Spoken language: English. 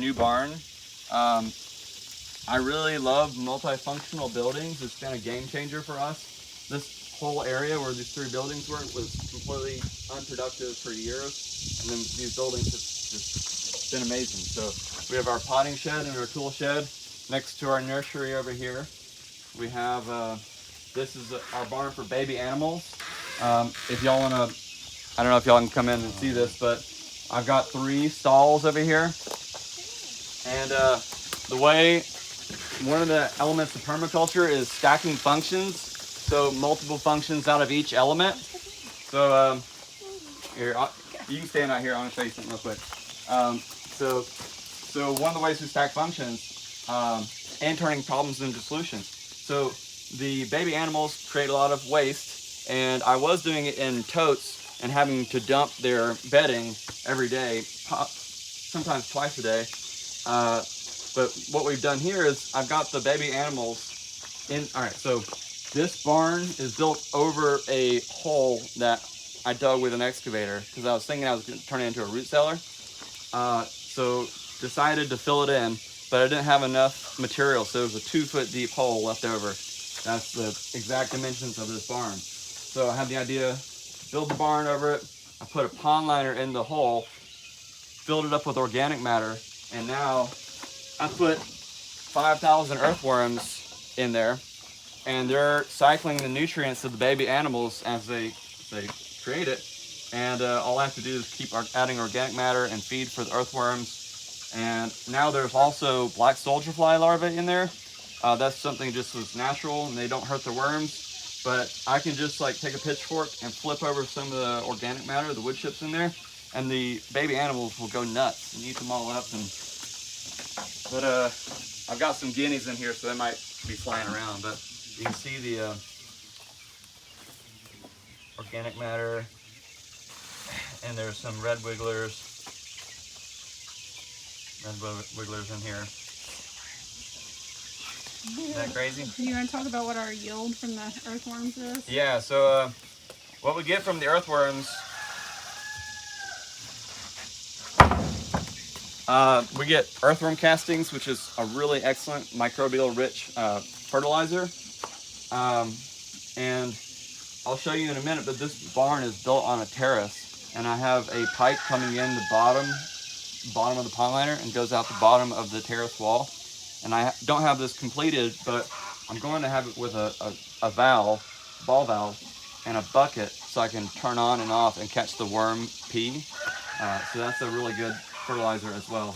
New barn. I really love multifunctional buildings. It's been a game changer for us. This whole area where these 3 buildings were was completely unproductive for years, and then these buildings have just been amazing. So we have our potting shed and our tool shed next to our nursery over here. We have this is our barn for baby animals. If y'all want to, I don't know if y'all can come in and see this, but I've got 3 stalls over here. And one of the elements of permaculture is stacking functions, so multiple functions out of each element. So here, you can stand out here. I want to show you something real quick. So one of the ways we stack functions and turning problems into solutions. So the baby animals create a lot of waste, and I was doing it in totes and having to dump their bedding every day, sometimes twice a day. But what we've done here is I've got the baby animals in. All right, so this barn is built over a hole that I dug with an excavator because I was thinking I was going to turn it into a root cellar. So decided to fill it in, but I didn't have enough material, so there's a 2-foot deep hole left over. That's the exact dimensions of this barn. So I had the idea, build the barn over it. I put a pond liner in the hole, filled it up with organic matter, and now I put 5,000 earthworms in there, and they're cycling the nutrients of the baby animals as they create it. And all I have to do is keep adding organic matter and feed for the earthworms. And now there's also black soldier fly larvae in there. That's something just was natural, and they don't hurt the worms. But I can just like take a pitchfork and flip over some of the organic matter, the wood chips in there, and the baby animals will go nuts and eat them all up. But I've got some guineas in here, so they might be flying around. But you can see the organic matter, and there's some red wigglers in here. Isn't that crazy? You want to talk about what our yield from the earthworms is? Yeah, so what we get from the earthworms, we get earthworm castings, which is a really excellent microbial rich fertilizer. And I'll show you in a minute, but this barn is built on a terrace, and I have a pipe coming in the bottom of the pond liner and goes out the bottom of the terrace wall. And I don't have this completed, but I'm going to have it with a ball valve, and a bucket, so I can turn on and off and catch the worm pee. So that's a really good fertilizer as well.